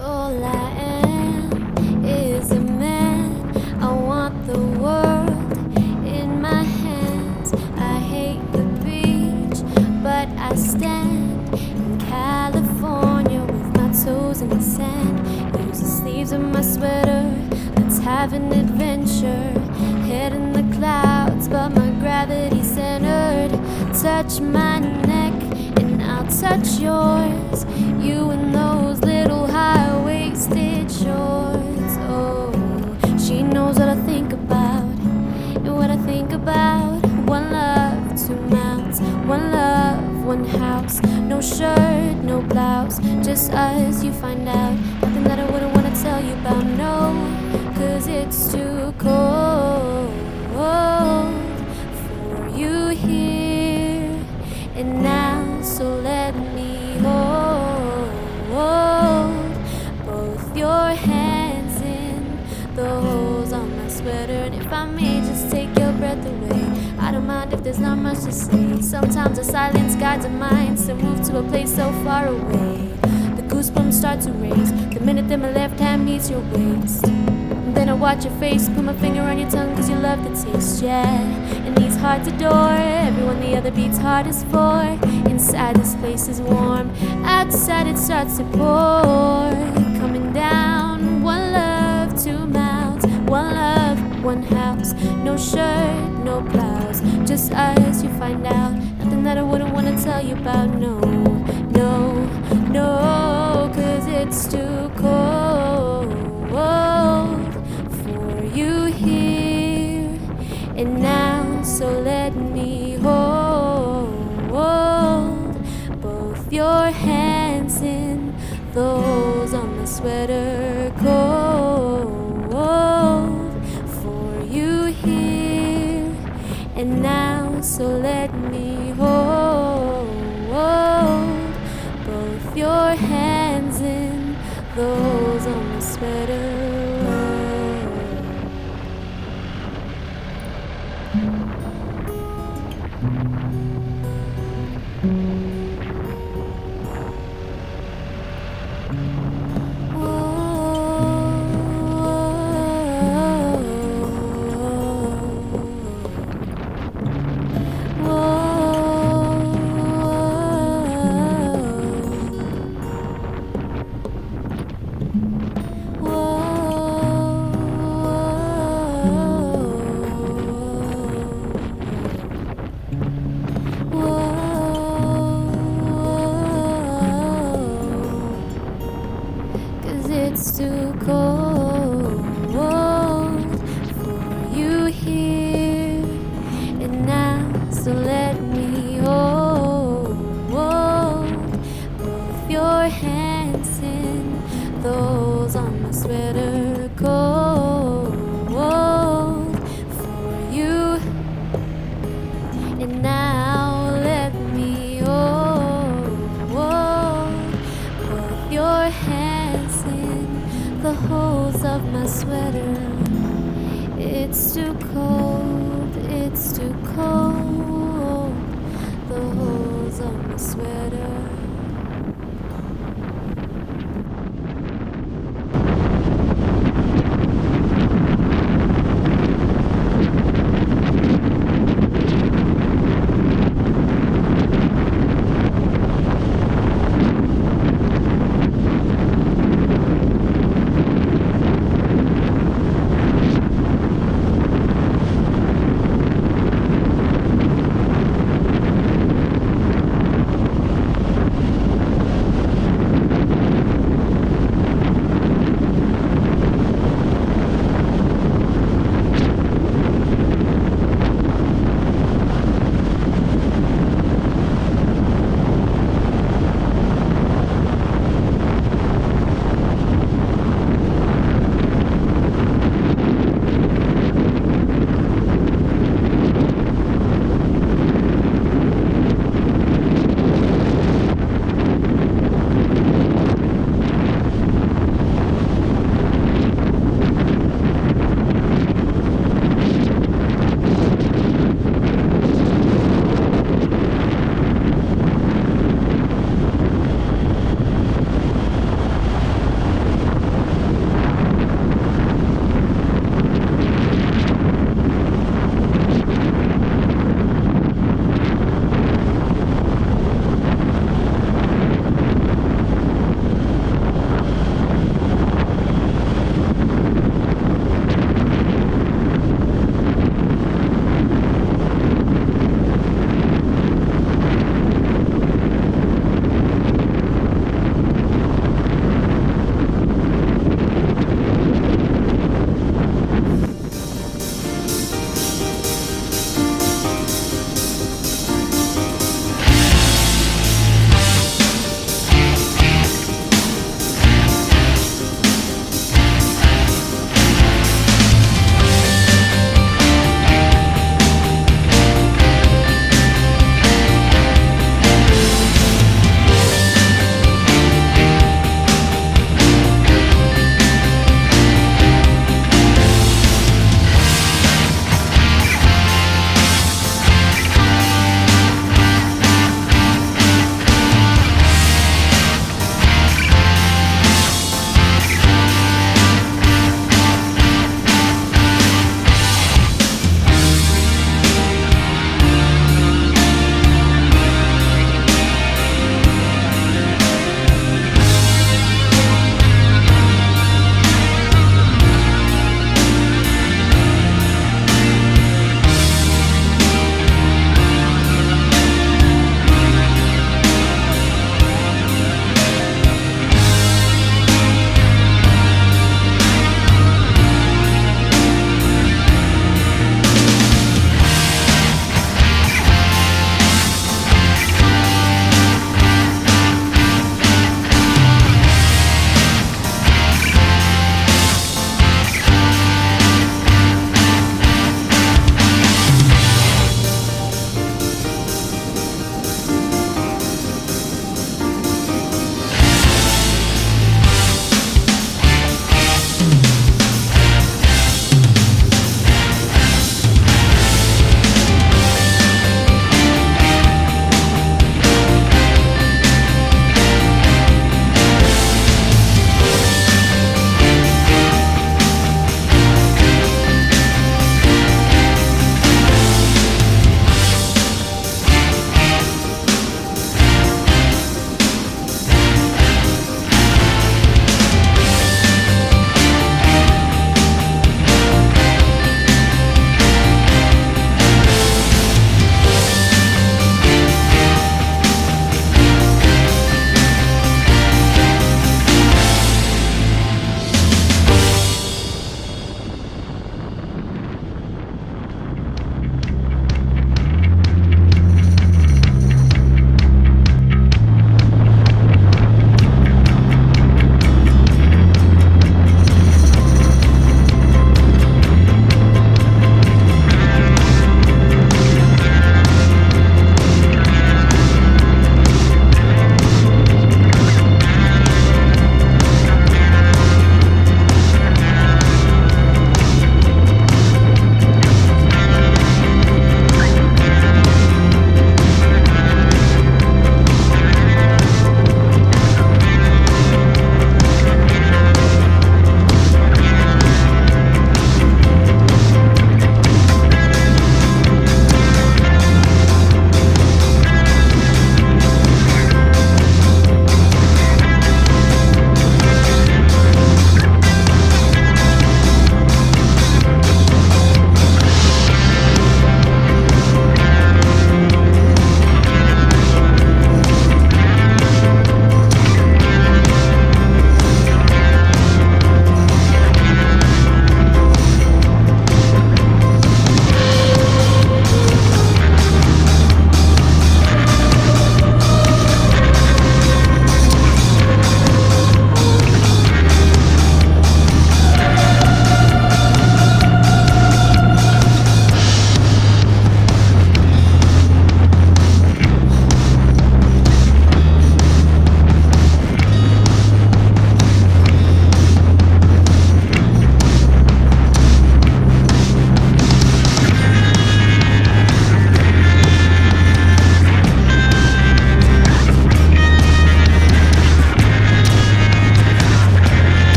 All I am is a man. I want the world in my hands. I hate the beach, but I stand in California with my toes in the sand. Use the sleeves of my sweater. Let's have an adventure. Head in the clouds, but my gravity centered. Touch my neck and I'll touch yours. You and those little high-waisted shorts. Oh, she knows what I think about. And what I think about: one love, two mouths. One love, one house. No shirt, no blouse, just us, you find out. Nothing that I wouldn't wanna tell you about, no. 'Cause it's too cold for you here and now. So let me hold both your hands in the holes on my sweater. And if I may just take your breath away, I don't mind if there's not much to say. Sometimes the silence guides our minds to move to a place so far away. The goosebumps start to raise the minute that my left hand meets your waist. And then I watch your face, put my finger on your tongue 'cause you love the taste, yeah. And these hearts adore everyone the other beats hardest for. Inside this place is warm, outside it starts to pour. Coming down, one love, two mouths. One love, one house. No shirt, no blouse, just us, you find out. Nothing that I wouldn't wanna tell you about, no, no, no. 'Cause it's too cold for you here and now. So let me hold both your hands in those on my sweater. Cold for you here and now. So let me hold both your hands in those on my sweater. It's too cold for you here and now. So let me hold gas in the holes of my sweater. It's too cold, it's too cold. The holes of my sweater.